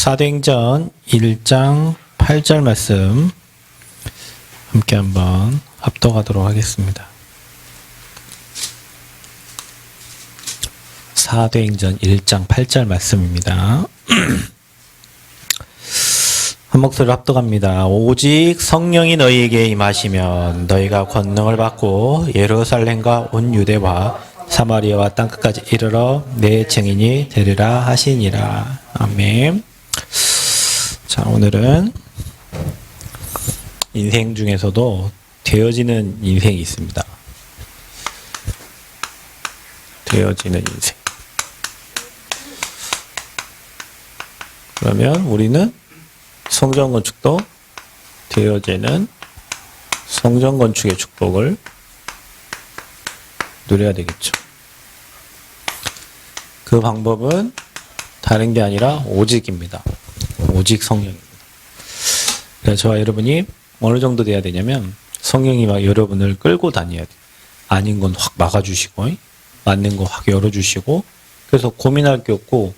사도행전 1장 8절 말씀 함께 한번 합독하도록 하겠습니다. 사도행전 1장 8절 말씀입니다. 한 목소리로 합독합니다. 오직 성령이 너희에게 임하시면 너희가 권능을 받고 예루살렘과 온 유대와 사마리아와 땅끝까지 이르러 내 증인이 되리라 하시니라. 아멘. 자, 오늘은 인생 중에서도 되어지는 인생이 있습니다. 되어지는 인생. 그러면 우리는 성전 건축도 되어지는 성전 건축의 축복을 누려야 되겠죠. 그 방법은 다른 게 아니라 오직입니다. 오직 성령입니다. 그래서 저와 여러분이 어느 정도 돼야 되냐면 성령이 막 여러분을 끌고 다녀야 돼요. 아닌 건 확 막아주시고 맞는 거 확 열어주시고, 그래서 고민할 게 없고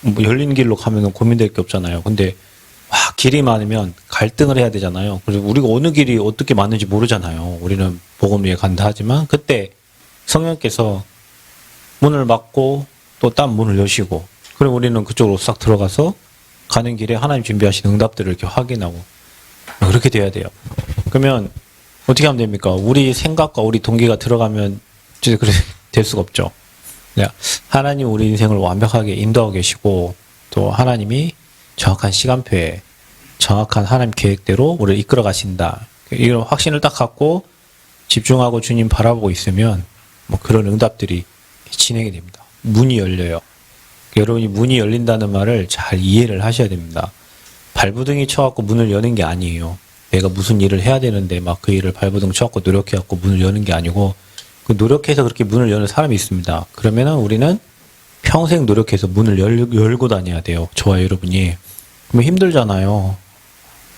뭐 열린 길로 가면 고민될 게 없잖아요. 근데 길이 많으면 갈등을 해야 되잖아요. 그래서 우리가 어느 길이 어떻게 맞는지 모르잖아요. 우리는 복음 위에 간다 하지만 그때 성령께서 문을 막고 또 딴 문을 여시고, 그리고 우리는 그쪽으로 싹 들어가서 가는 길에 하나님 준비하신 응답들을 이렇게 확인하고 그렇게 돼야 돼요. 그러면 어떻게 하면 됩니까? 우리 생각과 우리 동기가 들어가면 진짜 그렇게 될 수가 없죠. 하나님 우리 인생을 완벽하게 인도하고 계시고, 또 하나님이 정확한 시간표에 정확한 하나님 계획대로 우리를 이끌어 가신다. 이런 확신을 딱 갖고 집중하고 주님 바라보고 있으면 뭐 그런 응답들이 진행이 됩니다. 문이 열려요. 여러분이 문이 열린다는 말을 잘 이해를 하셔야 됩니다. 발부둥이 쳐갖고 문을 여는 게 아니에요. 내가 무슨 일을 해야 되는데 막 그 일을 발부둥 쳐갖고 노력해갖고 문을 여는 게 아니고, 그 노력해서 그렇게 문을 여는 사람이 있습니다. 그러면은 우리는 평생 노력해서 문을 열고 다녀야 돼요. 저와 여러분이. 그러면 힘들잖아요.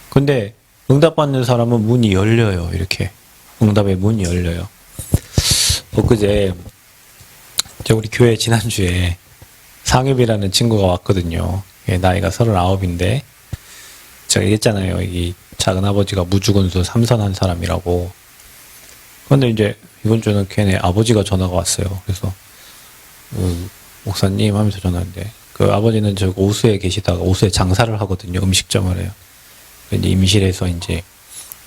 근데 응답받는 사람은 문이 열려요. 이렇게. 응답의 문이 열려요. 그제 우리 교회 지난주에 상엽이라는 친구가 왔거든요. 나이가 39인데 제가 얘기했잖아요. 이 작은아버지가 무주군수 삼선한 사람이라고. 그런데 이제 이번 주는 걔네 아버지가 전화가 왔어요. 그래서 목사님 하면서 전화했는데, 그 아버지는 저 오수에 계시다가 오수에 장사를 하거든요. 음식점을 해요. 이제 임실에서 이제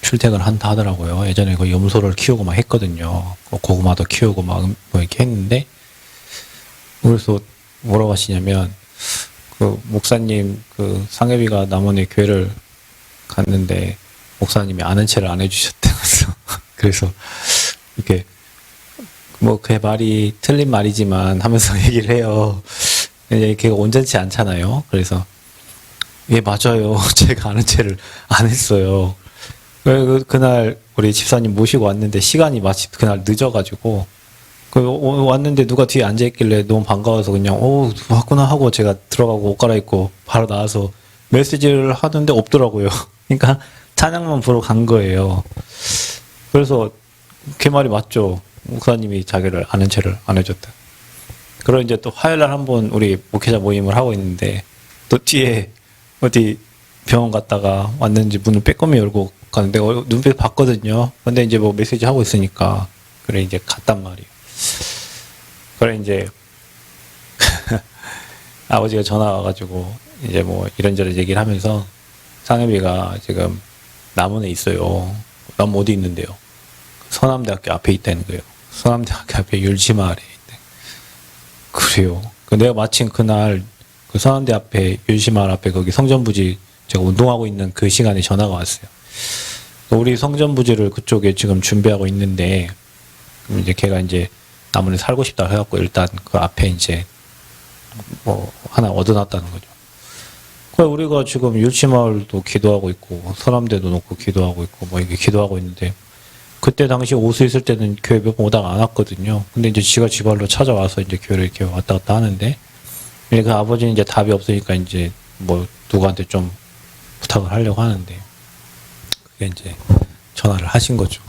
출퇴근을 한다 하더라고요. 예전에 그 염소를 키우고 막 했거든요. 고구마도 키우고 막 뭐 이렇게 했는데, 그래서 뭐라고 하시냐면, 그 목사님 그 상엽이가 남원의 교회를 갔는데 목사님이 아는 체를 안 해주셨다면서. 그래서 이렇게 뭐 그 말이 틀린 말이지만 하면서 얘기를 해요. 걔가 온전치 않잖아요. 그래서 예, 맞아요. 제가 아는 체를 안 했어요. 그날 우리 집사님 모시고 왔는데 시간이 마치 그날 늦어가지고 왔는데 누가 뒤에 앉아있길래 너무 반가워서 그냥 왔구나 하고 제가 들어가고 옷 갈아입고 바로 나와서 메시지를 하는데 없더라고요. 그러니까 찬양만 보러 간 거예요. 그래서 걔 말이 맞죠. 목사님이 자기를 아는 체를 안 해줬다. 그리고 이제 또 화요일날 한번 우리 목회자 모임을 하고 있는데, 또 뒤에 어디 병원 갔다가 왔는지 문을 빼꼼히 열고 가는데 눈빛 봤거든요. 근데 이제 뭐 메시지 하고 있으니까 그래 이제 갔단 말이에요. 그래 이제 아버지가 전화 와가지고 이제 뭐 이런저런 얘기를 하면서 상엽이가 지금 남원에 있어요. 남 어디 있는데요? 서남대학교 앞에 있다는 거예요. 서남대학교 앞에 율지마을에 있대. 그래요. 내가 마침 그날 그 서남대 앞에 율지마을 앞에 거기 성전부지 제가 운동하고 있는 그 시간에 전화가 왔어요. 우리 성전부지를 그쪽에 지금 준비하고 있는데, 그럼 이제 걔가 이제 남원에 살고 싶다 해갖고 일단 그 앞에 이제 뭐 하나 얻어놨다는 거죠. 그래 우리가 지금 율지마을도 기도하고 있고 서남대도 놓고 기도하고 있고 뭐 이게 기도하고 있는데, 그때 당시 오수 있을 때는 교회 몇 번 오다가 안 왔거든요. 근데 이제 지가 지발로 찾아와서 이제 교회를 이렇게 왔다 갔다 하는데, 그 아버지는 이제 답이 없으니까 이제 뭐 누구한테 좀 부탁을 하려고 하는데, 그게 이제 전화를 하신 거죠.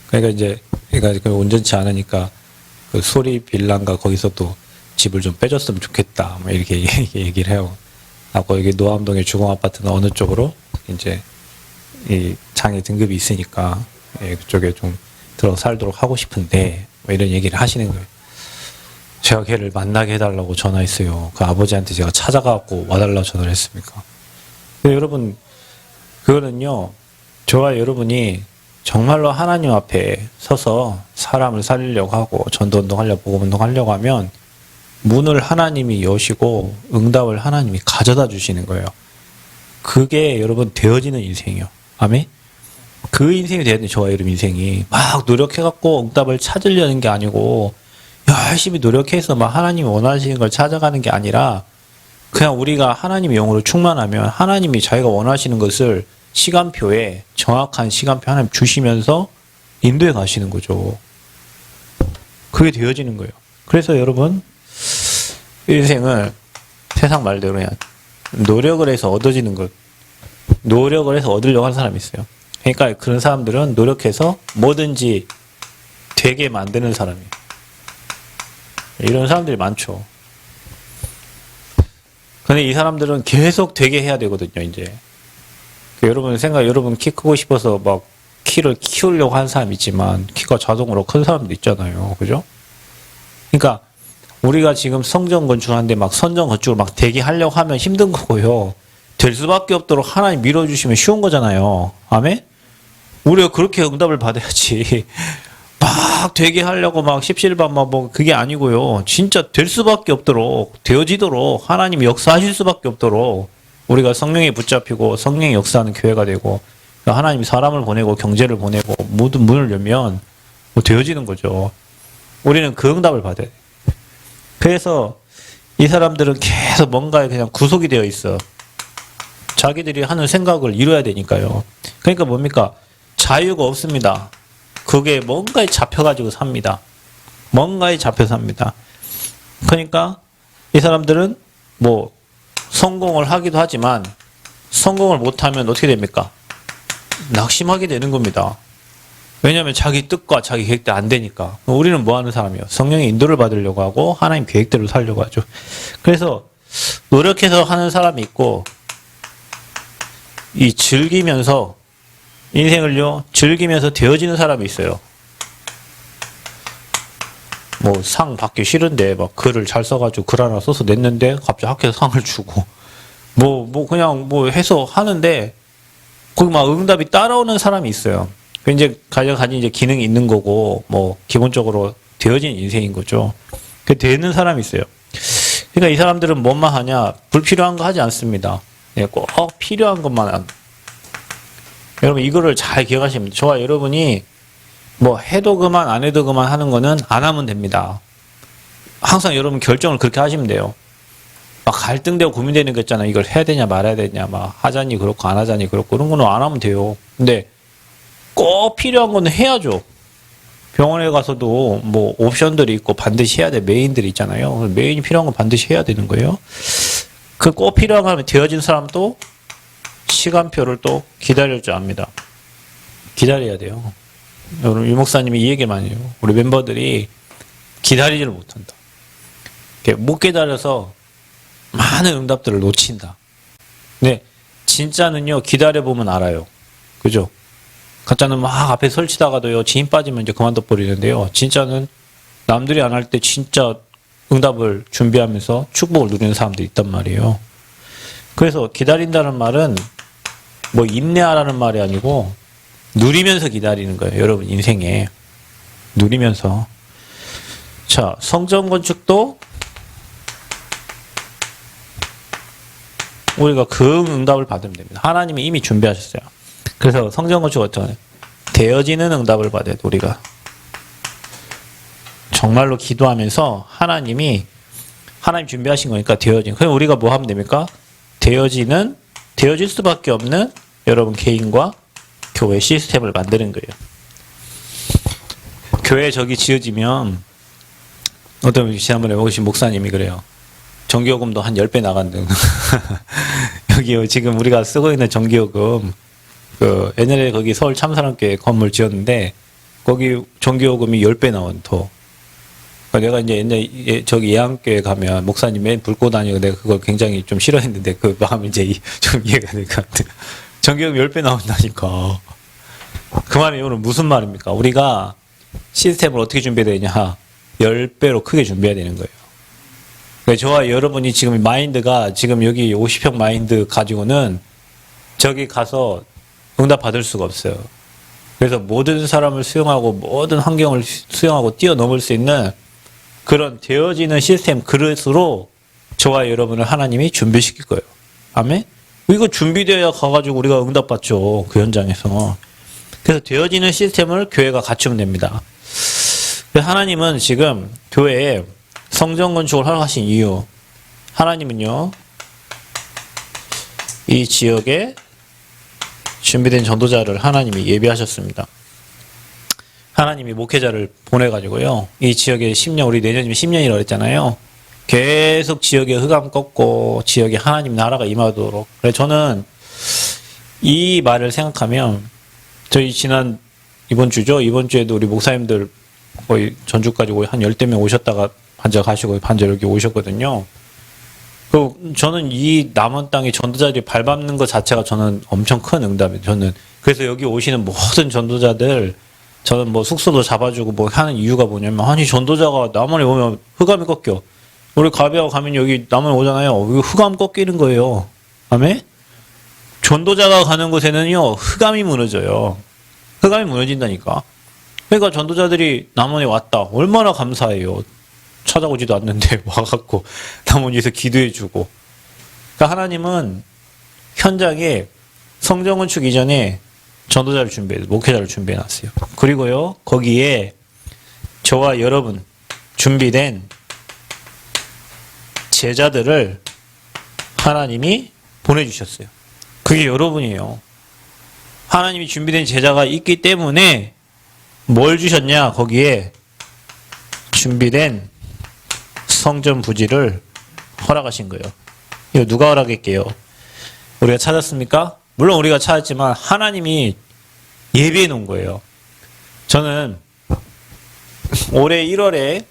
그러니까 이제 얘가 온전치 않으니까 그 소리 빌란가 거기서 또 집을 좀 빼줬으면 좋겠다. 뭐 이렇게 얘기를 해요. 하고 여기 노암동의 주공아파트는 어느 쪽으로 이제 이 장애 등급이 있으니까 그쪽에 좀 들어 살도록 하고 싶은데 뭐 이런 얘기를 하시는 거예요. 제가 걔를 만나게 해달라고 전화했어요. 그 아버지한테 제가 찾아가고 와달라고 전화를 했습니까? 근데 여러분 그거는요, 저와 여러분이 정말로 하나님 앞에 서서 사람을 살리려고 하고 전도운동 하려고 복음운동 하려고 하면 문을 하나님이 여시고 응답을 하나님이 가져다 주시는 거예요. 그게 여러분 되어지는 인생이요. 아멘? 그 인생이 돼야 돼. 저와 여러분 인생이 막 노력해갖고 응답을 찾으려는 게 아니고 열심히 노력해서 막 하나님이 원하시는 걸 찾아가는 게 아니라 그냥 우리가 하나님의 영으로 충만하면 하나님이 자기가 원하시는 것을 시간표에 정확한 시간표 하나님 주시면서 인도해 가시는 거죠. 그게 되어지는 거예요. 그래서 여러분 인생을 세상 말대로 그냥 노력을 해서 얻어지는 것, 노력을 해서 얻으려고 하는 사람이 있어요. 그러니까 그런 사람들은 노력해서 뭐든지 되게 만드는 사람이에요. 이런 사람들이 많죠. 근데 이 사람들은 계속 되게 해야 되거든요, 이제. 여러분 여러분 키 크고 싶어서 막 키를 키우려고 하는 사람 있지만 키가 자동으로 큰 사람도 있잖아요. 그죠? 그러니까 우리가 지금 성전 건축하는데 막 선전 건축을 막 되게 하려고 하면 힘든 거고요. 될 수밖에 없도록 하나님 밀어주시면 쉬운 거잖아요. 아멘? 우리가 그렇게 응답을 받아야지. 막 되게 하려고 막 십실반 뭐 그게 아니고요. 진짜 될 수밖에 없도록 되어지도록 하나님이 역사하실 수밖에 없도록 우리가 성령에 붙잡히고 성령이 역사하는 교회가 되고 하나님이 사람을 보내고 경제를 보내고 모든 문을 열면 뭐 되어지는 거죠. 우리는 그 응답을 받아야 돼. 그래서 이 사람들은 계속 뭔가에 그냥 구속이 되어 있어. 자기들이 하는 생각을 이뤄야 되니까요. 그러니까 뭡니까? 자유가 없습니다. 그게 뭔가에 잡혀가지고 삽니다. 뭔가에 잡혀 삽니다. 그러니까 이 사람들은 뭐 성공을 하기도 하지만 성공을 못하면 어떻게 됩니까? 낙심하게 되는 겁니다. 왜냐하면 자기 뜻과 자기 계획대로 안 되니까. 우리는 뭐 하는 사람이요? 성령의 인도를 받으려고 하고 하나님 계획대로 살려고 하죠. 그래서 노력해서 하는 사람이 있고 이 즐기면서 인생을요 즐기면서 되어지는 사람이 있어요. 뭐 상 받기 싫은데 막 글을 잘 써가지고 글 하나 써서 냈는데 갑자기 학교에서 상을 주고 뭐 그냥 뭐 해서 하는데 거기 막 응답이 따라오는 사람이 있어요. 그 이제 가진 이제 기능이 있는 거고 뭐 기본적으로 되어진 인생인 거죠. 그 되는 사람이 있어요. 그러니까 이 사람들은 뭐만 하냐? 불필요한 거 하지 않습니다. 꼭 필요한 것만 여러분 이거를 잘 기억하시면 됩니다. 저와 여러분이 뭐 해도 그만 안 해도 그만 하는 거는 안 하면 됩니다. 항상 여러분 결정을 그렇게 하시면 돼요. 막 갈등되고 고민되는 거 있잖아요. 이걸 해야 되냐 말아야 되냐 막 하자니 그렇고 안 하자니 그렇고 그런 거는 안 하면 돼요. 근데 꼭 필요한 거는 해야죠. 병원에 가서도 뭐 옵션들이 있고 반드시 해야 될 메인들이 있잖아요. 메인이 필요한 건 반드시 해야 되는 거예요. 그 꼭 필요한 거 하면 되어진 사람도 시간표를 또 기다릴 줄 압니다. 기다려야 돼요. 여러분 유 목사님이 이 얘기 많이 해요. 우리 멤버들이 기다리지를 못한다. 못 기다려서 많은 응답들을 놓친다. 근데 진짜는요 기다려보면 알아요. 그죠? 가짜는 막 앞에 설치다가도요 진이 빠지면 이제 그만둬 버리는데요. 진짜는 남들이 안 할 때 진짜 응답을 준비하면서 축복을 누리는 사람들이 있단 말이에요. 그래서 기다린다는 말은 뭐 인내하라는 말이 아니고 누리면서 기다리는 거예요. 여러분 인생에 누리면서. 자, 성전 건축도 우리가 그 응답을 받으면 됩니다. 하나님이 이미 준비하셨어요. 그래서 성전 건축 어쩌네 되어지는 응답을 받아야 돼. 우리가 정말로 기도하면서 하나님 준비하신 거니까 되어진. 그럼 우리가 뭐 하면 됩니까? 되어질 수밖에 없는 여러분 개인과 교회 시스템을 만드는 거예요. 교회 저기 지어지면 어떤 지난번에 오신 목사님이 그래요. 전기요금도 한 10배 나간다. 여기요 지금 우리가 쓰고 있는 전기요금 그 옛날에 거기 서울 참사랑교회 건물 지었는데 거기 전기요금이 10배 나온 더. 내가 이제 옛날에 저기 예안교회 가면 목사님 맨 불꽃 다니고 내가 그걸 굉장히 좀 싫어했는데 그 마음이 이제 좀 이해가 될 것 같아요. 전기요금 10배 나온다니까. 그 말은 이거는 무슨 말입니까? 우리가 시스템을 어떻게 준비해야 되냐? 10배로 크게 준비해야 되는 거예요. 그러니까 저와 여러분이 지금 마인드가 지금 여기 50평 마인드 가지고는 저기 가서 응답 받을 수가 없어요. 그래서 모든 사람을 수용하고 모든 환경을 수용하고 뛰어넘을 수 있는 그런 되어지는 시스템 그릇으로 저와 여러분을 하나님이 준비시킬 거예요. 아멘? 이거 준비되어야 가가지고 우리가 응답받죠. 그 현장에서. 그래서 되어지는 시스템을 교회가 갖추면 됩니다. 하나님은 지금 교회에 성전 건축을 허락하신 이유, 하나님은요, 이 지역에 준비된 전도자를 하나님이 예비하셨습니다. 하나님이 목회자를 보내가지고요, 이 지역에 10년, 우리 내년이면 10년이라고 그랬잖아요. 계속 지역에 흑암 꺾고 지역에 하나님 나라가 임하도록. 그래서 저는 이 말을 생각하면 저희 이번 주죠. 이번 주에도 우리 목사님들 거의 전주까지 한 10대 명 오셨다가 반절 가시고 반절 여기 오셨거든요. 저는 이 남은 땅에 전도자들이 밟는 것 자체가 저는 엄청 큰 응답이에요. 저는 그래서 여기 오시는 모든 전도자들 저는 뭐 숙소도 잡아주고 뭐 하는 이유가 뭐냐면, 아니 전도자가 남원에 오면 흑암이 꺾여. 우리 가비하고 가면 여기 남원에 오잖아요. 이거 흑암 꺾이는 거예요. 아멘? 전도자가 가는 곳에는요 흑암이 무너져요. 흑암이 무너진다니까. 그러니까 전도자들이 남원에 왔다. 얼마나 감사해요. 찾아오지도 않는데 와갖고 남원에서 기도해주고. 그러니까 하나님은 현장에 성전 건축 이전에 전도자를 목회자를 준비해놨어요. 그리고요 거기에 저와 여러분 준비된 제자들을 하나님이 보내주셨어요. 그게 여러분이에요. 하나님이 준비된 제자가 있기 때문에 뭘 주셨냐? 거기에 준비된 성전 부지를 허락하신 거예요. 이거 누가 허락할게요? 우리가 찾았습니까? 물론 우리가 찾았지만 하나님이 예비해 놓은 거예요. 저는 올해 1월에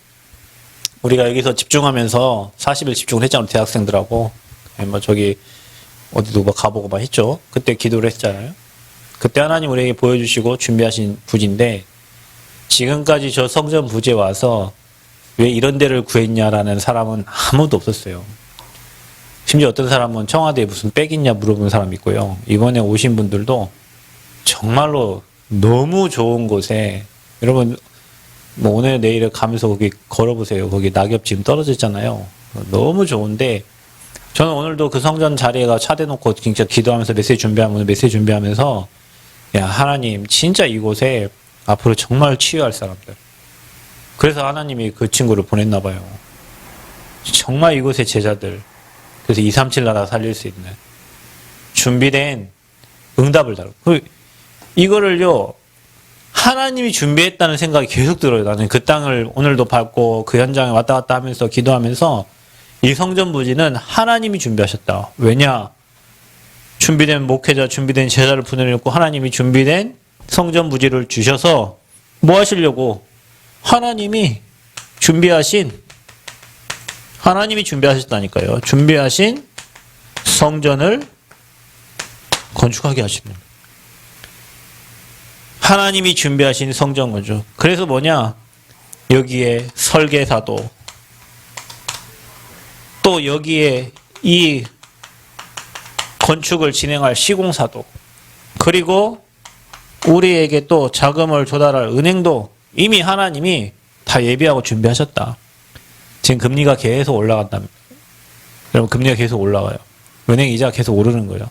우리가 여기서 집중하면서 40일 집중을 했잖아요. 대학생들하고. 뭐 저기 어디도 막 가보고 막 했죠. 그때 기도를 했잖아요. 그때 하나님 우리에게 보여주시고 준비하신 부지인데, 지금까지 저 성전 부지에 와서 왜 이런 데를 구했냐라는 사람은 아무도 없었어요. 심지어 어떤 사람은 청와대에 무슨 빽 있냐 물어보는 사람이 있고요. 이번에 오신 분들도 정말로 너무 좋은 곳에, 여러분 뭐 오늘 내일 가면서 거기 걸어보세요. 거기 낙엽 지금 떨어졌잖아요. 너무 좋은데, 저는 오늘도 그 성전 자리에가 차 대놓고 진짜 기도하면서 메시지 준비하면서 야 하나님 진짜 이곳에 앞으로 정말 치유할 사람들, 그래서 하나님이 그 친구를 보냈나 봐요. 정말 이곳의 제자들, 그래서 237 나라 살릴 수 있는 준비된 응답을 다루고, 이거를요 하나님이 준비했다는 생각이 계속 들어요. 나는 그 땅을 오늘도 밟고 그 현장에 왔다 갔다 하면서 기도하면서 이 성전 부지는 하나님이 준비하셨다. 왜냐? 준비된 목회자, 준비된 제자를 보내놓고 하나님이 준비된 성전 부지를 주셔서 뭐 하시려고? 하나님이 준비하셨다니까요. 준비하신 성전을 건축하게 하시는. 하나님이 준비하신 성전 건축. 그래서 뭐냐? 여기에 설계사도, 또 여기에 이 건축을 진행할 시공사도, 그리고 우리에게 또 자금을 조달할 은행도 이미 하나님이 다 예비하고 준비하셨다. 지금 금리가 계속 올라간답니다. 여러분 금리가 계속 올라가요. 은행 이자가 계속 오르는 거예요.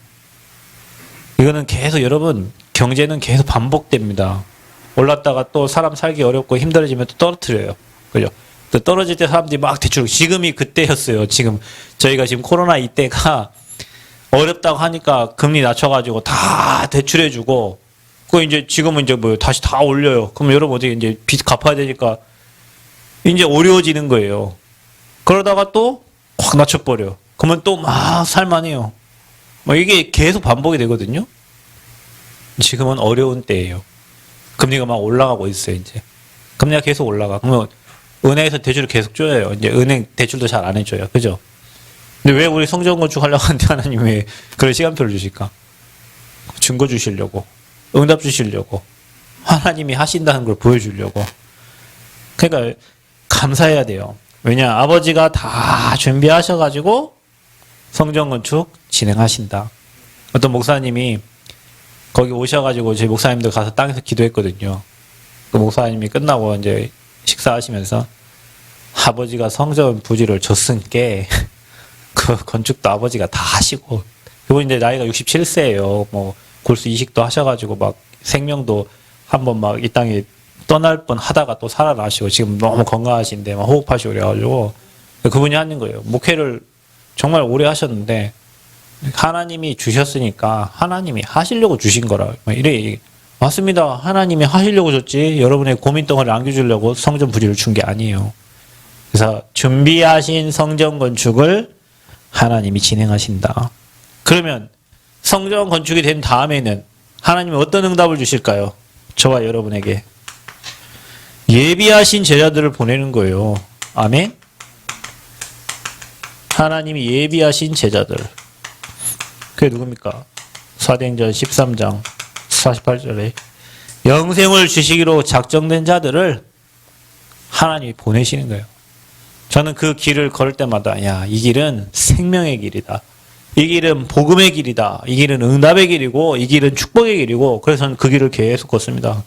이거는 계속, 여러분 경제는 계속 반복됩니다. 올랐다가 또 사람 살기 어렵고 힘들어지면 또 떨어뜨려요. 그죠? 또 떨어질 때 사람들이 막 대출, 지금이 그때였어요. 지금 저희가 지금 코로나 이때가 어렵다고 하니까 금리 낮춰가지고 다 대출해주고, 그 이제 지금은 이제 뭐 다시 다 올려요. 그럼 여러분 어떻게 이제 빚 갚아야 되니까 이제 어려워지는 거예요. 그러다가 또 확 낮춰버려. 그러면 또 막 살만해요. 뭐 이게 계속 반복이 되거든요. 지금은 어려운 때예요. 금리가 막 올라가고 있어요. 이제 금리가 계속 올라가. 그러면 은행에서 대출을 계속 줘요. 이제 은행 대출도 잘 안 해줘요. 그죠? 근데 왜 우리 성전 건축하려고 하는데 하나님 왜 그런 시간표를 주실까? 증거 주시려고. 응답 주시려고. 하나님이 하신다는 걸 보여주려고. 그러니까 감사해야 돼요. 왜냐? 아버지가 다 준비하셔가지고 성전 건축 진행하신다. 어떤 목사님이 거기 오셔가지고 저희 목사님들 가서 땅에서 기도했거든요. 그 목사님이 끝나고 이제 식사하시면서 아버지가 성전 부지를 줬으니까 그 건축도 아버지가 다 하시고, 그분 이제 나이가 67세예요. 뭐 골수 이식도 하셔가지고 막 생명도 한번 막 이 땅에 떠날 뻔 하다가 또 살아나시고 지금 너무 건강하신데 막 호흡하시고 그래가지고 그분이 하는 거예요. 목회를 정말 오래 하셨는데 하나님이 주셨으니까 하나님이 하시려고 주신 거라. 이래. 맞습니다. 하나님이 하시려고 줬지 여러분의 고민 덩어리를 안겨주려고 성전 부지를 준 게 아니에요. 그래서 준비하신 성전 건축을 하나님이 진행하신다. 그러면 성전 건축이 된 다음에는 하나님이 어떤 응답을 주실까요? 저와 여러분에게 예비하신 제자들을 보내는 거예요. 아멘. 하나님이 예비하신 제자들. 그게 누굽니까? 사도행전 13장 48절에 영생을 주시기로 작정된 자들을 하나님이 보내시는 거예요. 저는 그 길을 걸을 때마다 야, 이 길은 생명의 길이다. 이 길은 복음의 길이다. 이 길은 응답의 길이고 이 길은 축복의 길이고 그래서 저는 그 길을 계속 걷습니다.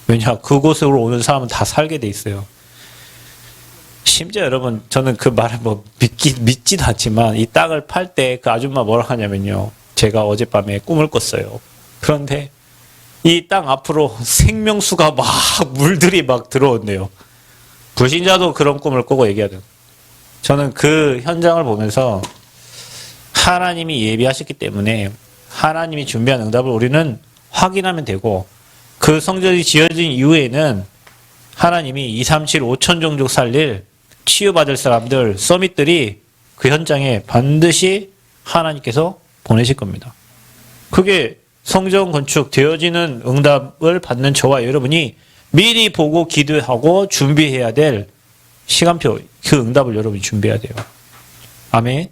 왜냐? 그곳으로 오는 사람은 다 살게 돼 있어요. 심지어 여러분 저는 그 말을 뭐 믿지도 않지만 이 땅을 팔 때 그 아줌마 뭐라 하냐면요. 제가 어젯밤에 꿈을 꿨어요. 그런데 이 땅 앞으로 생명수가 막 물들이 막 들어온대요. 불신자도 그런 꿈을 꾸고 얘기하든. 저는 그 현장을 보면서 하나님이 예비하셨기 때문에 하나님이 준비한 응답을 우리는 확인하면 되고 그 성전이 지어진 이후에는 하나님이 237, 5천 종족 살릴 치유받을 사람들, 서밋들이 그 현장에 반드시 하나님께서 보내실 겁니다. 그게 성전 건축 되어지는 응답을 받는 저와 여러분이 미리 보고 기도하고 준비해야 될 시간표, 그 응답을 여러분이 준비해야 돼요. 아멘.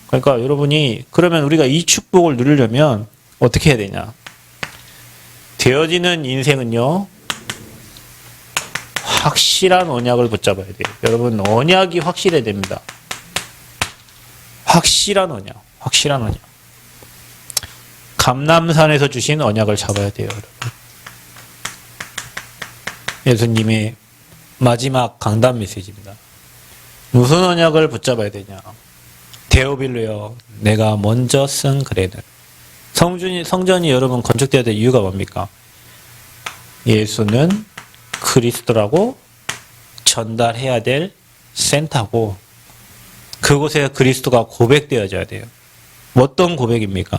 그러니까 여러분이 그러면 우리가 이 축복을 누리려면 어떻게 해야 되냐? 되어지는 인생은요. 확실한 언약을 붙잡아야 돼요. 여러분 언약이 확실해야 됩니다. 확실한 언약. 확실한 언약. 감람산에서 주신 언약을 잡아야 돼요. 여러분. 예수님의 마지막 강단 메시지입니다. 무슨 언약을 붙잡아야 되냐? 데오빌로여 내가 먼저 쓴 글에는 성전이 여러분 건축되어야 될 이유가 뭡니까? 예수는 그리스도라고 전달해야 될 센터고 그곳에 그리스도가 고백되어져야 돼요. 어떤 고백입니까?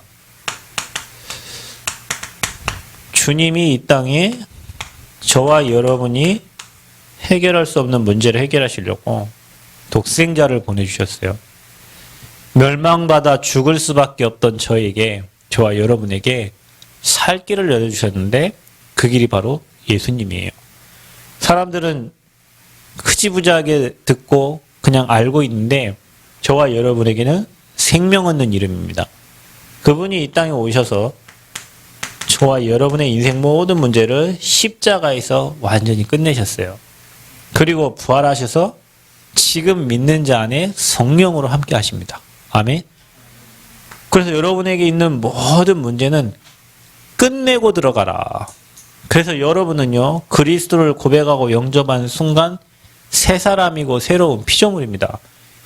주님이 이 땅에 저와 여러분이 해결할 수 없는 문제를 해결하시려고 독생자를 보내주셨어요. 멸망받아 죽을 수밖에 없던 저에게, 저와 여러분에게 살 길을 열어주셨는데 그 길이 바로 예수님이에요. 사람들은 흐지부지하게 듣고 그냥 알고 있는데 저와 여러분에게는 생명 얻는 이름입니다. 그분이 이 땅에 오셔서 저와 여러분의 인생 모든 문제를 십자가에서 완전히 끝내셨어요. 그리고 부활하셔서 지금 믿는 자 안에 성령으로 함께 하십니다. 아멘. 그래서 여러분에게 있는 모든 문제는 끝내고 들어가라. 그래서 여러분은요, 그리스도를 고백하고 영접한 순간 새 사람이고 새로운 피조물입니다.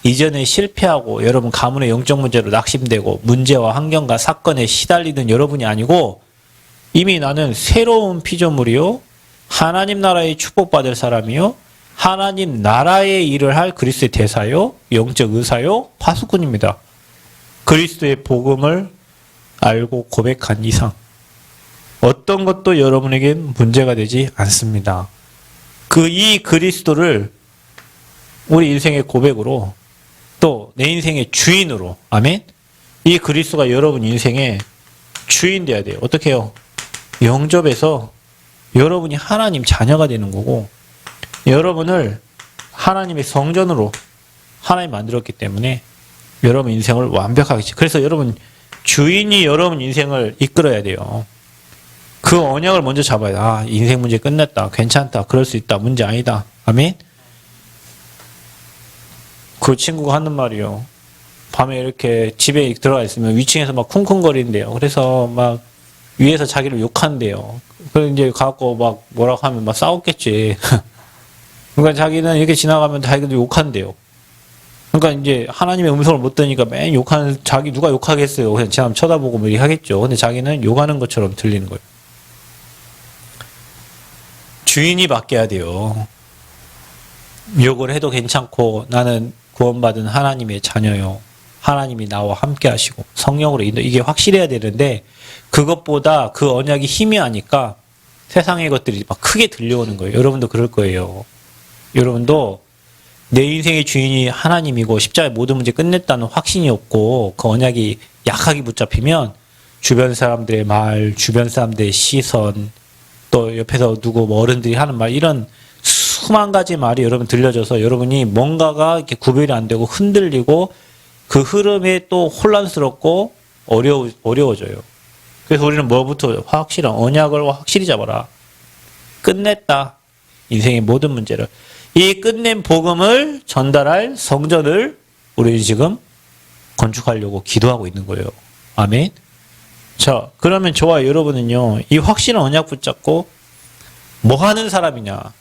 이전에 실패하고 여러분 가문의 영적 문제로 낙심되고 문제와 환경과 사건에 시달리는 여러분이 아니고 이미 나는 새로운 피조물이요, 하나님 나라의 축복받을 사람이요, 하나님 나라의 일을 할 그리스도의 대사요, 영적 의사요, 파수꾼입니다. 그리스도의 복음을 알고 고백한 이상 어떤 것도 여러분에게 문제가 되지 않습니다. 이 그리스도를 우리 인생의 고백으로 또 내 인생의 주인으로, 아멘? 이 그리스도가 여러분 인생의 주인 돼야 돼요. 어떻게 해요? 영접해서 여러분이 하나님 자녀가 되는 거고 여러분을 하나님의 성전으로 하나님 만들었기 때문에 여러분 인생을 완벽하게 그래서 여러분 주인이 여러분 인생을 이끌어야 돼요. 그 언약을 먼저 잡아야 돼. 아, 인생 문제 끝냈다. 괜찮다. 그럴 수 있다. 문제 아니다. 아멘. 그 친구가 하는 말이요. 밤에 이렇게 집에 들어가 있으면 위층에서 막 쿵쿵거린대요. 그래서 막 위에서 자기를 욕한대요. 그래서 이제 가고 막 뭐라고 하면 막 싸웠겠지. 그러니까 자기는 이렇게 지나가면 자기도 욕한대요. 그러니까 이제 하나님의 음성을 못 들으니까 맨 욕하는, 자기 누가 욕하겠어요. 그냥 지나면 쳐다보고 뭐 이렇게 하겠죠. 근데 자기는 욕하는 것처럼 들리는 거예요. 주인이 바뀌어야 돼요. 욕을 해도 괜찮고 나는 구원받은 하나님의 자녀요. 하나님이 나와 함께 하시고 성령으로 인도 이게 확실해야 되는데 그것보다 그 언약이 희미하니까 세상의 것들이 막 크게 들려오는 거예요. 여러분도 그럴 거예요. 여러분도 내 인생의 주인이 하나님이고 십자가의 모든 문제 끝냈다는 확신이 없고 그 언약이 약하게 붙잡히면 주변 사람들의 말, 주변 사람들의 시선, 또 옆에서 누구 뭐 어른들이 하는 말 이런 수만 가지 말이 여러분 들려져서 여러분이 뭔가가 이렇게 구별이 안 되고 흔들리고 그 흐름에 또 혼란스럽고 어려워져요. 그래서 우리는 뭐부터 확실한 언약을 확실히 잡아라. 끝냈다. 인생의 모든 문제를. 이 끝낸 복음을 전달할 성전을 우리는 지금 건축하려고 기도하고 있는 거예요. 아멘. 자, 그러면 저와 여러분은요, 이 확실한 언약 붙잡고 뭐 하는 사람이냐?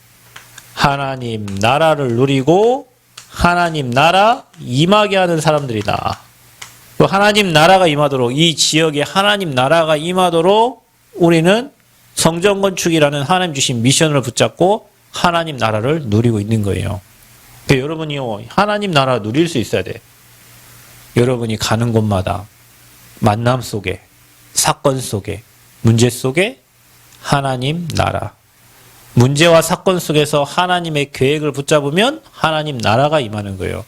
하나님 나라를 누리고 하나님 나라 임하게 하는 사람들이다. 하나님 나라가 임하도록 이 지역에 하나님 나라가 임하도록 우리는 성전 건축이라는 하나님 주신 미션을 붙잡고 하나님 나라를 누리고 있는 거예요. 그러니까 여러분이요, 하나님 나라 누릴 수 있어야 돼. 여러분이 가는 곳마다 만남 속에, 사건 속에, 문제 속에 하나님 나라. 문제와 사건 속에서 하나님의 계획을 붙잡으면 하나님 나라가 임하는 거예요.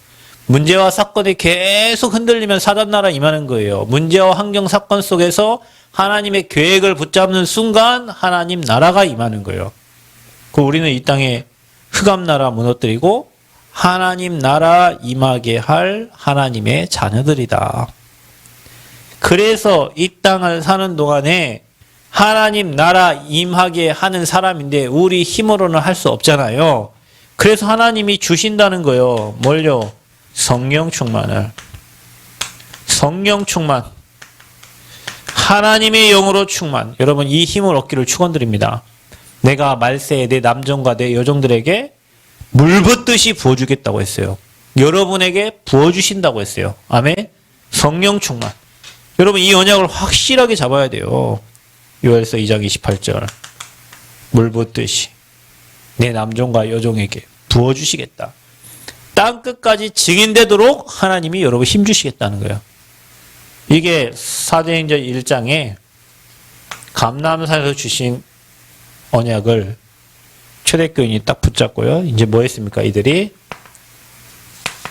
문제와 사건이 계속 흔들리면 사단 나라 임하는 거예요. 문제와 환경 사건 속에서 하나님의 계획을 붙잡는 순간 하나님 나라가 임하는 거예요. 우리는 이 땅에 흑암 나라 무너뜨리고 하나님 나라 임하게 할 하나님의 자녀들이다. 그래서 이 땅을 사는 동안에 하나님 나라 임하게 하는 사람인데 우리 힘으로는 할 수 없잖아요. 그래서 하나님이 주신다는 거예요. 뭘요? 성령 충만을. 성령 충만. 하나님의 영으로 충만. 여러분 이 힘을 얻기를 축원드립니다. 내가 말세에 내 남종과 내 여종들에게 물 붓듯이 부어주겠다고 했어요. 여러분에게 부어주신다고 했어요. 아멘. 성령 충만. 여러분 이 언약을 확실하게 잡아야 돼요. 요엘서 2장 28절. 물 붓듯이 내 남종과 여종에게 부어주시겠다. 땅끝까지 증인되도록 하나님이 여러분 힘주시겠다는 거예요. 이게 사도행전 1장에 감람산에서 주신 언약을 초대교인이 딱 붙잡고요. 이제 뭐 했습니까? 이들이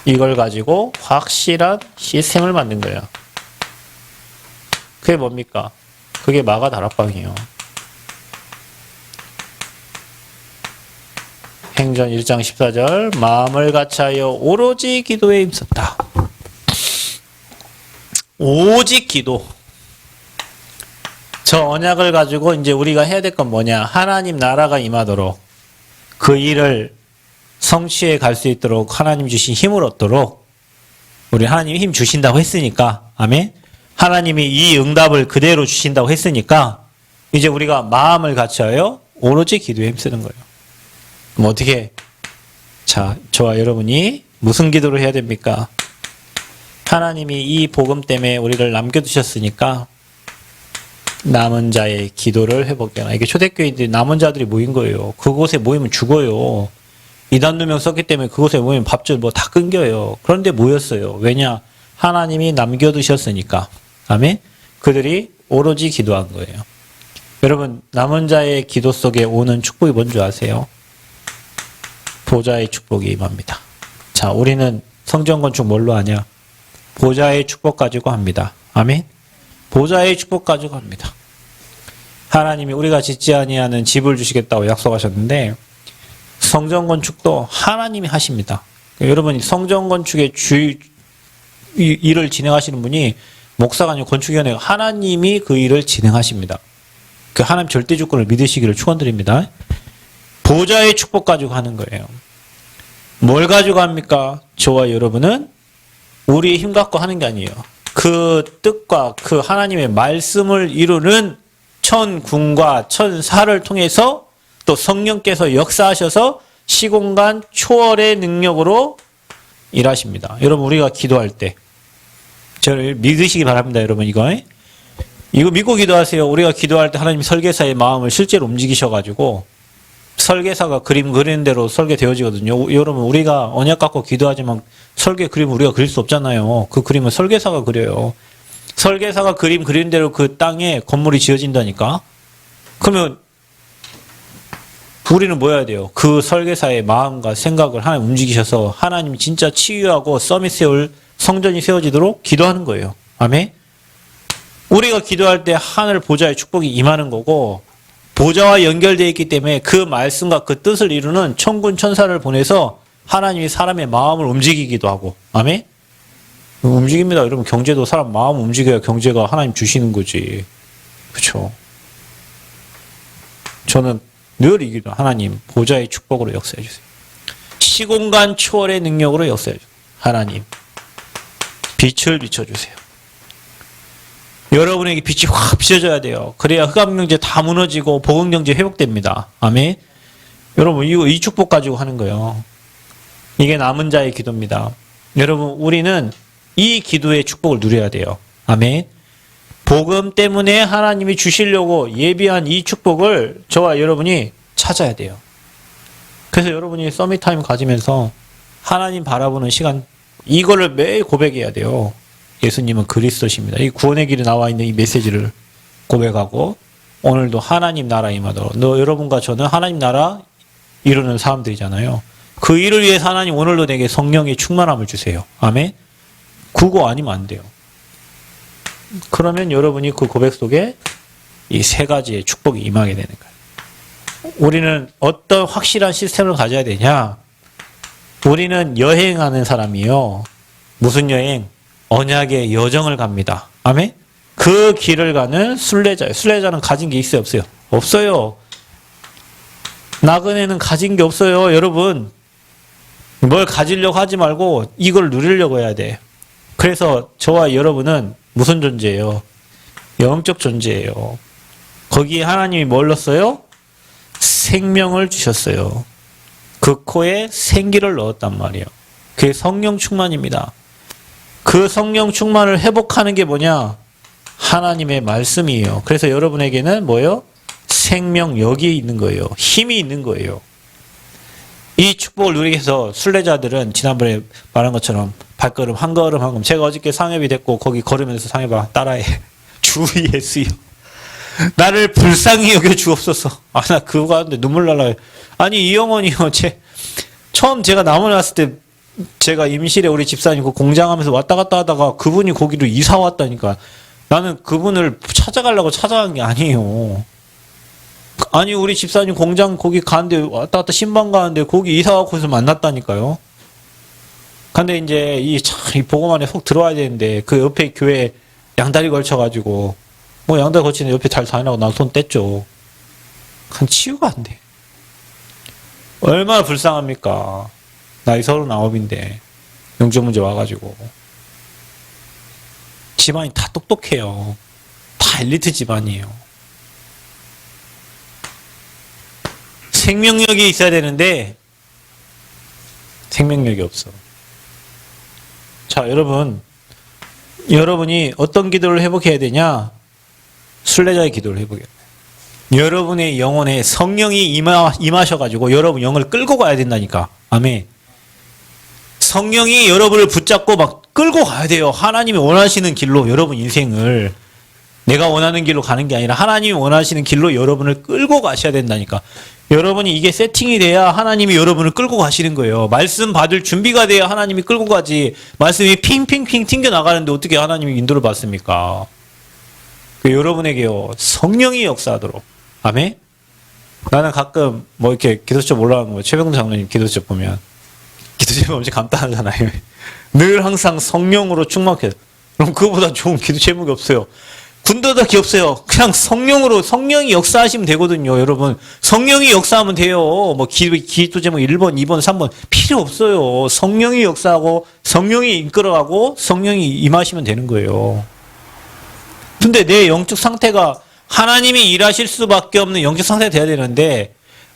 이걸 가지고 확실한 시스템을 만든 거예요. 그게 뭡니까? 그게 마가 다락방이에요. 행전 1장 14절 마음을 같이하여 오로지 기도에 힘썼다. 오직 기도. 저 언약을 가지고 이제 우리가 해야 될 건 뭐냐? 하나님 나라가 임하도록 그 일을 성취해 갈 수 있도록 하나님 주신 힘을 얻도록 우리 하나님이 힘 주신다고 했으니까 아멘. 하나님이 이 응답을 그대로 주신다고 했으니까 이제 우리가 마음을 같이하여 오로지 기도에 힘쓰는 거예요. 그럼 어떻게? 자, 저와 여러분이 무슨 기도를 해야 됩니까? 하나님이 이 복음 때문에 우리를 남겨두셨으니까 남은 자의 기도를 회복해라. 이게 초대교인들이 남은 자들이 모인 거예요. 그곳에 모이면 죽어요. 이단 누명 썼기 때문에 그곳에 모이면 밥줄 뭐 다 끊겨요. 그런데 모였어요. 왜냐? 하나님이 남겨두셨으니까. 아멘? 그들이 오로지 기도한 거예요. 여러분 남은 자의 기도 속에 오는 축복이 뭔지 아세요? 보좌의 축복이 임합니다. 자, 우리는 성전 건축 뭘로 하냐? 보좌의 축복 가지고 합니다. 아멘? 보좌의 축복 가지고 합니다. 하나님이 우리가 짓지 아니하는 집을 주시겠다고 약속하셨는데 성전 건축도 하나님이 하십니다. 여러분이 성전 건축의 일을 진행하시는 분이 목사가 아니고 건축위원회가 하나님이 그 일을 진행하십니다. 그 하나님 절대 주권을 믿으시기를 축원드립니다. 보좌의 축복 가지고 하는 거예요. 뭘 가지고 합니까? 저와 여러분은 우리의 힘 갖고 하는 게 아니에요. 그 뜻과 그 하나님의 말씀을 이루는 천군과 천사를 통해서 또 성령께서 역사하셔서 시공간 초월의 능력으로 일하십니다. 여러분 우리가 기도할 때 저를 믿으시기 바랍니다. 여러분 이거 믿고 기도하세요. 우리가 기도할 때 하나님 설계사의 마음을 실제로 움직이셔가지고 설계사가 그림 그리는 대로 설계되어지거든요. 여러분 우리가 언약 갖고 기도하지만 설계 그림을 우리가 그릴 수 없잖아요. 그 그림은 설계사가 그려요. 설계사가 그림 그리는 대로 그 땅에 건물이 지어진다니까. 그러면 우리는 뭐 해야 돼요? 그 설계사의 마음과 생각을 하나님 움직이셔서 하나님 진짜 치유하고 서밋 세울 성전이 세워지도록 기도하는 거예요. 아멘. 우리가 기도할 때 하늘 보좌의 축복이 임하는 거고 보좌와 연결되어 있기 때문에 그 말씀과 그 뜻을 이루는 천군 천사를 보내서 하나님이 사람의 마음을 움직이기도 하고. 아멘. 움직입니다. 여러분 경제도 사람 마음 움직여야 경제가 하나님 주시는 거지. 그렇죠. 저는 늘 이 기도 하나님 보좌의 축복으로 역사해 주세요. 시공간 초월의 능력으로 역사해 주세요. 하나님 빛을 비춰주세요. 여러분에게 빛이 확 비춰져야 돼요. 그래야 흑암경제 다 무너지고 복음경제 회복됩니다. 아멘. 여러분 이 축복 가지고 하는 거예요. 이게 남은 자의 기도입니다. 여러분 우리는 이 기도의 축복을 누려야 돼요. 아멘. 복음 때문에 하나님이 주시려고 예비한 이 축복을 저와 여러분이 찾아야 돼요. 그래서 여러분이 서밋타임 가지면서 하나님 바라보는 시간 이거를 매일 고백해야 돼요. 예수님은 그리스도십니다. 이 구원의 길에 나와 있는 이 메시지를 고백하고 오늘도 하나님 나라 임하도록 여러분과 저는 하나님 나라 이루는 사람들이잖아요. 그 일을 위해서 하나님 오늘도 내게 성령의 충만함을 주세요. 아멘. 그거 아니면 안 돼요. 그러면 여러분이 그 고백 속에 이 세 가지의 축복이 임하게 되는 거예요. 우리는 어떤 확실한 시스템을 가져야 되냐? 우리는 여행하는 사람이요. 무슨 여행? 언약의 여정을 갑니다. 아멘? 그 길을 가는 순례자예요. 순례자는 가진 게 있어요? 없어요? 없어요. 나그네는 가진 게 없어요. 여러분 뭘 가지려고 하지 말고 이걸 누리려고 해야 돼. 그래서 저와 여러분은 무슨 존재예요? 영적 존재예요. 거기에 하나님이 뭘 넣었어요? 생명을 주셨어요. 그 코에 생기를 넣었단 말이에요. 그게 성령 충만입니다. 그 성령 충만을 회복하는 게 뭐냐? 하나님의 말씀이에요. 그래서 여러분에게는 뭐예요? 생명력이 있는 거예요. 힘이 있는 거예요. 이 축복을 누리기 위해서 순례자들은 지난번에 말한 것처럼 발걸음 한 걸음 한 걸음. 제가 어저께 상엽이 됐고 거기 걸으면서 상엽아 따라해. 주 예수여. 나를 불쌍히 여겨 주옵소서. 아, 나 그거 하는데 눈물 날라요. 아니 이 영혼이요. 처음 제가 나무 났을 때 제가 임실에 우리 집사님 그 공장하면서 왔다 갔다 하다가 그분이 거기로 이사 왔다니까. 나는 그분을 찾아가려고 찾아간 게 아니에요. 아니 우리 집사님 공장 거기 가는데 왔다 갔다 신방 가는데 거기 이사 와서 거기서 만났다니까요. 근데 이제 이 복음 안에 속 들어와야 되는데 그 옆에 교회 양다리 걸쳐가지고 뭐 양다리 걸치는 옆에 잘 다니라고 난 손 뗐죠. 그건 치유가 안 돼. 얼마나 불쌍합니까? 나이 39인데 영적 문제 와가지고 집안이 다 똑똑해요. 다 엘리트 집안이에요. 생명력이 있어야 되는데 생명력이 없어. 자, 여러분이 어떤 기도를 회복해야 되냐? 순례자의 기도를 회복해야 돼. 여러분의 영혼에 성령이 임하셔가지고 여러분 영을 끌고 가야 된다니까. 아멘. 성령이 여러분을 붙잡고 막 끌고 가야 돼요. 하나님이 원하시는 길로 여러분 인생을 내가 원하는 길로 가는 게 아니라 하나님이 원하시는 길로 여러분을 끌고 가셔야 된다니까. 여러분이 이게 세팅이 돼야 하나님이 여러분을 끌고 가시는 거예요. 말씀 받을 준비가 돼야 하나님이 끌고 가지. 말씀이 핑핑핑 튕겨나가는데 어떻게 하나님이 인도를 받습니까? 여러분에게요. 성령이 역사하도록. 아멘? 나는 가끔 뭐 이렇게 기도처 올라가는 거 최병도 장로님 기도처 보면 기도 엄청 간단하잖아요. 늘 항상 성령으로 충만해. 그럼 그거보다 좋은 기도 제목이 없어요. 군더더기 없어요. 그냥 성령으로 성령이 역사하시면 되거든요, 여러분. 성령이 역사하면 돼요. 뭐 기도 제목 1번, 2번, 3번 필요 없어요. 성령이 역사하고 성령이 이끌어가고 성령이 임하시면 되는 거예요. 근데 내 영적 상태가 하나님이 일하실 수밖에 없는 영적 상태가 돼야 되는데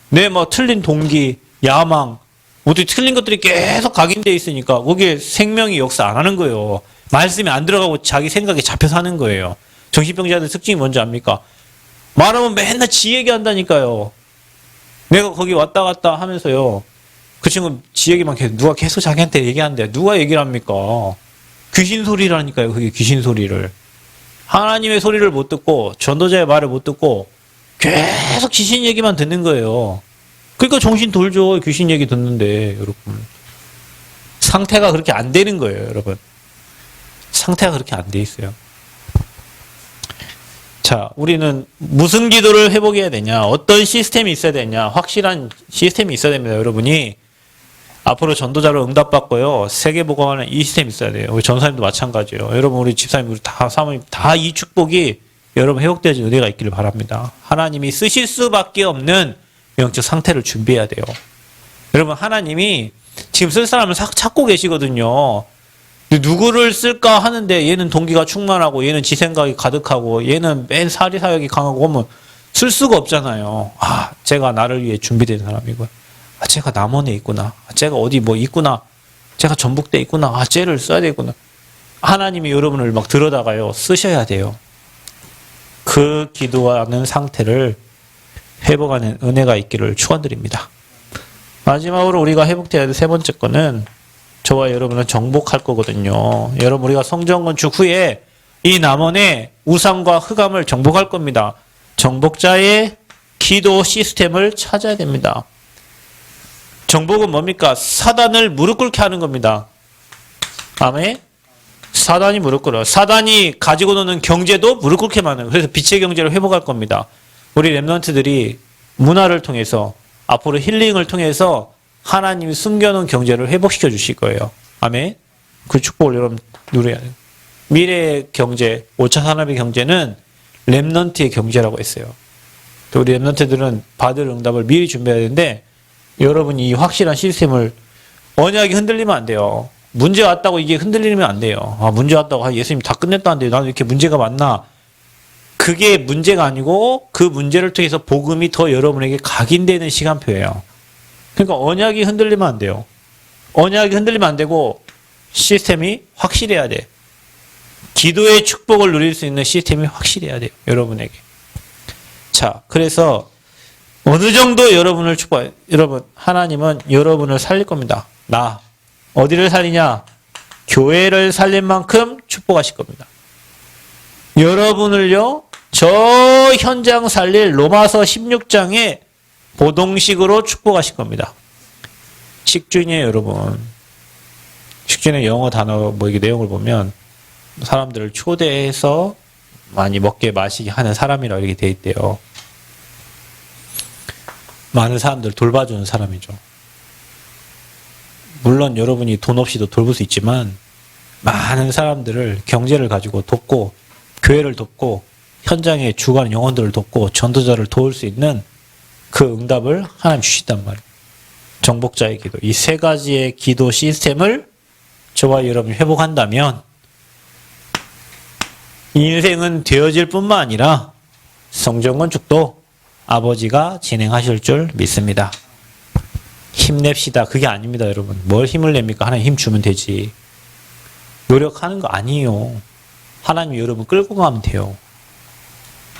내 뭐 틀린 동기, 야망, 어떻게 틀린 것들이 계속 각인되어 있으니까 거기에 생명이 역사 안 하는 거예요. 말씀이 안 들어가고 자기 생각에 잡혀 사는 거예요. 정신병자들 특징이 뭔지 압니까? 말하면 맨날 지 얘기한다니까요. 내가 거기 왔다 갔다 하면서요. 그 친구 지 얘기만 계속 누가 계속 자기한테 얘기하는데 누가 얘기를 합니까? 귀신 소리라니까요. 그게 귀신 소리를. 하나님의 소리를 못 듣고 전도자의 말을 못 듣고 계속 귀신 얘기만 듣는 거예요. 그러니까 정신 돌죠. 귀신 얘기 듣는데 여러분. 상태가 그렇게 안 되는 거예요. 여러분. 상태가 그렇게 안 돼 있어요. 자, 우리는 무슨 기도를 회복해야 되냐? 어떤 시스템이 있어야 되냐? 확실한 시스템이 있어야 됩니다. 여러분이 앞으로 전도자로 응답받고요. 세계복음하는 이 시스템이 있어야 돼요. 우리 전사님도 마찬가지예요. 여러분 우리 집사님 우리 다 사모님 다 이 축복이 여러분 회복되어진 은혜가 있기를 바랍니다. 하나님이 쓰실 수밖에 없는 영적 상태를 준비해야 돼요. 여러분 하나님이 지금 쓸 사람을 찾고 계시거든요. 누구를 쓸까 하는데 얘는 동기가 충만하고 얘는 지 생각이 가득하고 얘는 맨 사리사욕이 강하고 하면 쓸 수가 없잖아요. 아, 제가 나를 위해 준비된 사람이고, 아, 제가 남원에 있구나. 아, 제가 어디 뭐 있구나. 제가 전북대 있구나. 아, 쟤를 써야 되구나. 하나님이 여러분을 막 들여다가요. 쓰셔야 돼요. 그 기도하는 상태를 회복하는 은혜가 있기를 축원드립니다. 마지막으로 우리가 회복해야 될 세 번째 거는 저와 여러분은 정복할 거거든요. 여러분 우리가 성전 건축 후에 이 남원의 우상과 흑암을 정복할 겁니다. 정복자의 기도 시스템을 찾아야 됩니다. 정복은 뭡니까? 사단을 무릎 꿇게 하는 겁니다. 아멘? 사단이 무릎 꿇어요. 사단이 가지고 노는 경제도 무릎 꿇게 만드는 거예요. 그래서 빛의 경제를 회복할 겁니다. 우리 랩런트들이 문화를 통해서 앞으로 힐링을 통해서 하나님이 숨겨놓은 경제를 회복시켜 주실 거예요. 아멘. 그 축복을 여러분 누려야 돼요. 미래의 경제, 5차 산업의 경제는 랩넌트의 경제라고 했어요. 또 우리 랩넌트들은 받을 응답을 미리 준비해야 되는데 여러분이 이 확실한 시스템을 언약이 흔들리면 안 돼요. 문제 왔다고 이게 흔들리면 안 돼요. 아, 문제 왔다고 예수님 다 끝냈다는데 나는 이렇게 문제가 많나? 그게 문제가 아니고 그 문제를 통해서 복음이 더 여러분에게 각인되는 시간표예요. 그러니까 언약이 흔들리면 안 돼요. 언약이 흔들리면 안 되고 시스템이 확실해야 돼. 기도의 축복을 누릴 수 있는 시스템이 확실해야 돼요. 여러분에게. 자, 그래서 어느 정도 여러분을 축복해요. 여러분, 하나님은 여러분을 살릴 겁니다. 어디를 살리냐? 교회를 살릴 만큼 축복하실 겁니다. 여러분을요, 저 현장 살릴 로마서 16장에 보동식으로 축복하실 겁니다. 식주인이에요, 여러분. 식주인의 영어 단어 뭐 이게 내용을 보면 사람들을 초대해서 많이 먹게 마시게 하는 사람이라고 이렇게 돼 있대요. 많은 사람들 돌봐주는 사람이죠. 물론 여러분이 돈 없이도 돌볼 수 있지만 많은 사람들을 경제를 가지고 돕고 교회를 돕고 현장에 주관 영혼들을 돕고 전도자를 도울 수 있는 그 응답을 하나님 주시단 말이에요. 정복자의 기도. 이 세 가지의 기도 시스템을 저와 여러분이 회복한다면 인생은 되어질 뿐만 아니라 성전 건축도 아버지가 진행하실 줄 믿습니다. 힘냅시다. 그게 아닙니다, 여러분. 뭘 힘을 냅니까? 하나님 힘 주면 되지. 노력하는 거 아니에요. 하나님이 여러분 끌고 가면 돼요.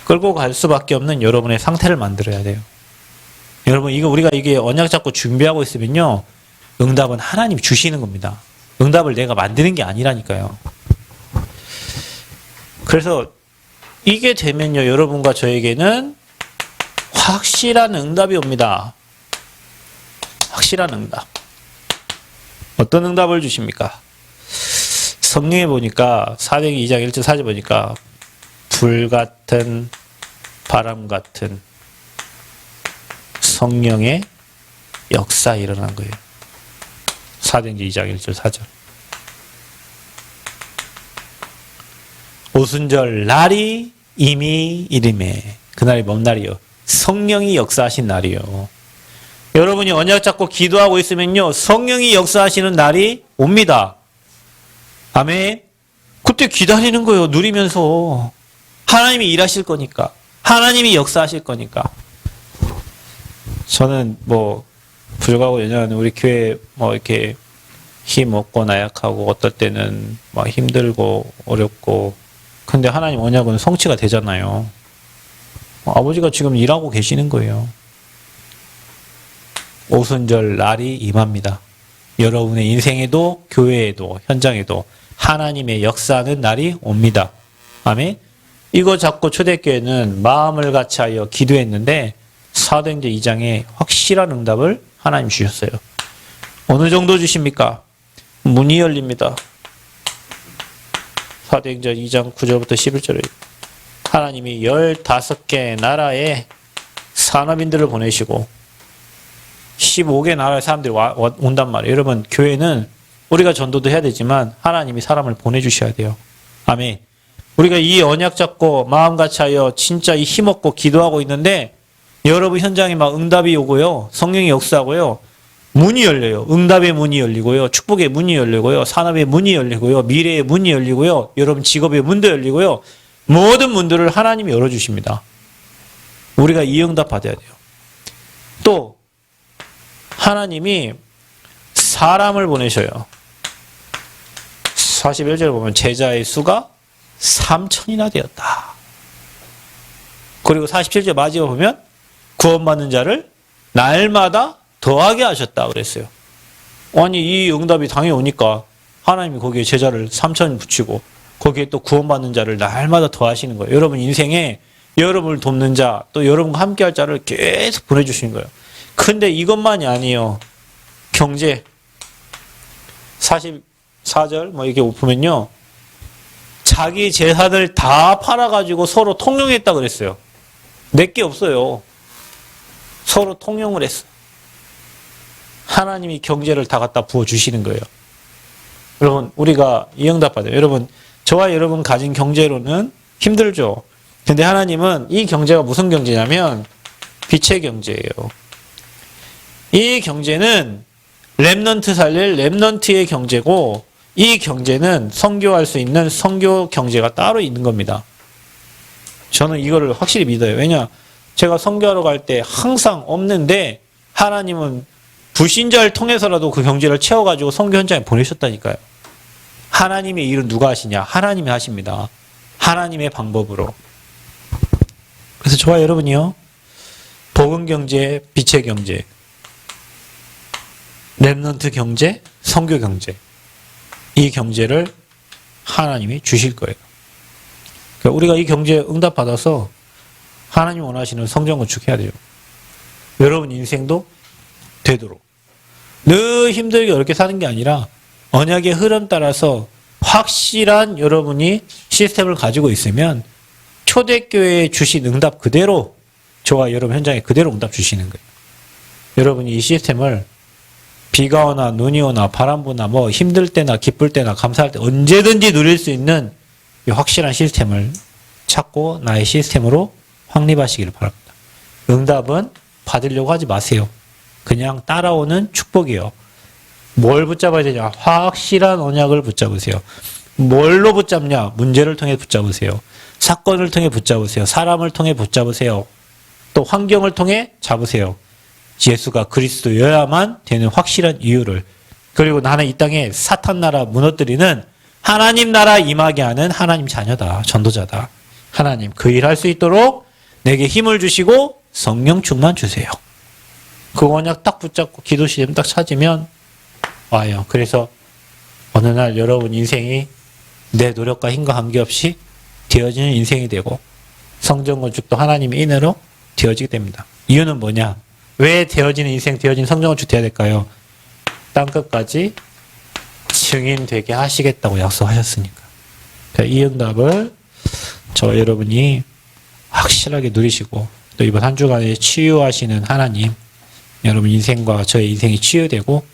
끌고 갈 수밖에 없는 여러분의 상태를 만들어야 돼요. 여러분, 우리가 이게 언약 잡고 준비하고 있으면요, 응답은 하나님이 주시는 겁니다. 응답을 내가 만드는 게 아니라니까요. 그래서 이게 되면요, 여러분과 저에게는 확실한 응답이 옵니다. 확실한 응답. 어떤 응답을 주십니까? 성경에 보니까 사도행전 2장 1절 4절 보니까 불 같은 바람 같은 성령의 역사 일어난 거예요. 사도행전 2장 1절 4절. 오순절 날이 이미 이름에 그날이 뭔 날이요? 성령이 역사하신 날이요. 여러분이 언약 잡고 기도하고 있으면요, 성령이 역사하시는 날이 옵니다. 아멘. 그때 기다리는 거예요. 누리면서. 하나님이 일하실 거니까. 하나님이 역사하실 거니까. 저는 불구하고 연연하는 우리 교회 이렇게 힘 없고 나약하고 어떨 때는 힘들고 어렵고, 근데 하나님 언약은 성취가 되잖아요. 아버지가 지금 일하고 계시는 거예요. 오순절 날이 임합니다. 여러분의 인생에도 교회에도 현장에도 하나님의 역사하는 날이 옵니다. 아멘. 이거 잡고 초대교회는 마음을 같이하여 기도했는데 사도행전 2장에 확실한 응답을 하나님 주셨어요. 어느 정도 주십니까? 문이 열립니다. 사도행전 2장 9절부터 11절에 하나님이 15개 나라에 산업인들을 보내시고 15개 나라의 사람들이 온단 말이에요. 여러분, 교회는 우리가 전도도 해야 되지만 하나님이 사람을 보내주셔야 돼요. 아멘. 우리가 이 언약 잡고 마음같이 하여 진짜 이 힘없고 기도하고 있는데 여러분 현장에 막 응답이 오고요. 성령이 역사하고요. 문이 열려요. 응답의 문이 열리고요. 축복의 문이 열리고요. 산업의 문이 열리고요. 미래의 문이 열리고요. 여러분 직업의 문도 열리고요. 모든 문들을 하나님이 열어주십니다. 우리가 이 응답 받아야 돼요. 또 하나님이 사람을 보내셔요. 41절에 보면 제자의 수가 3,000이나 되었다. 그리고 47절 마지막에 보면 구원받는 자를 날마다 더하게 하셨다 그랬어요. 아니 이 응답이 당연히 오니까 하나님이 거기에 제자를 3,000 붙이고 거기에 또 구원받는 자를 날마다 더하시는 거예요. 여러분 인생에 여러분을 돕는 자, 또 여러분과 함께할 자를 계속 보내주시는 거예요. 근데 이것만이 아니에요. 경제 44절 이렇게 보면요, 자기 재산을 다 팔아가지고 서로 통용했다 그랬어요. 내게 없어요. 서로 통용을 했어. 하나님이 경제를 다 갖다 부어주시는 거예요. 여러분 우리가 이 응답 받아요. 여러분 저와 여러분 가진 경제로는 힘들죠. 근데 하나님은 이 경제가 무슨 경제냐면 빛의 경제예요. 이 경제는 렘넌트 살릴 렘넌트의 경제고, 이 경제는 선교할 수 있는 선교 경제가 따로 있는 겁니다. 저는 이거를 확실히 믿어요. 왜냐? 제가 선교하러 갈 때 항상 없는데 하나님은 불신자를 통해서라도 그 경제를 채워가지고 선교 현장에 보내셨다니까요. 하나님의 일은 누가 하시냐? 하나님이 하십니다. 하나님의 방법으로. 그래서 저와 여러분이요, 복음 경제, 빛의 경제, 렘넌트 경제, 선교 경제, 이 경제를 하나님이 주실 거예요. 그러니까 우리가 이 경제에 응답 받아서 하나님 원하시는 성전 건축해야 돼요. 여러분 인생도 되도록. 늘 힘들게 어렵게 사는 게 아니라 언약의 흐름 따라서 확실한 여러분이 시스템을 가지고 있으면 초대교회에 주신 응답 그대로 저와 여러분 현장에 그대로 응답 주시는 거예요. 여러분이 이 시스템을 비가 오나 눈이 오나 바람 부나 힘들 때나 기쁠 때나 감사할 때 언제든지 누릴 수 있는 이 확실한 시스템을 찾고 나의 시스템으로 확립하시기를 바랍니다. 응답은 받으려고 하지 마세요. 그냥 따라오는 축복이에요. 뭘 붙잡아야 되냐? 확실한 언약을 붙잡으세요. 뭘로 붙잡냐? 문제를 통해 붙잡으세요. 사건을 통해 붙잡으세요. 사람을 통해 붙잡으세요. 또 환경을 통해 잡으세요. 예수가 그리스도여야만 되는 확실한 이유를. 그리고 나는 이 땅에 사탄 나라 무너뜨리는 하나님 나라 임하게 하는 하나님 자녀다. 전도자다. 하나님 그 일 할 수 있도록 내게 힘을 주시고 성령 충만 주세요. 그 언약 딱 붙잡고 기도 시점 딱 찾으면 와요. 그래서 어느 날 여러분 인생이 내 노력과 힘과 관계없이 되어지는 인생이 되고 성전 건축도 하나님의 인으로 되어지게 됩니다. 이유는 뭐냐? 왜 되어지는 인생, 되어지는 성전 건축 돼야 될까요? 땅끝까지 증인 되게 하시겠다고 약속하셨으니까. 이 응답을 저와 여러분이 확실하게 누리시고 또 이번 한 주간에 치유하시는 하나님, 여러분 인생과 저의 인생이 치유되고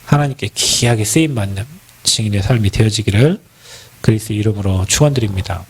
하나님께 귀하게 쓰임받는 증인의 삶이 되어지기를 그리스도 이름으로 축원드립니다.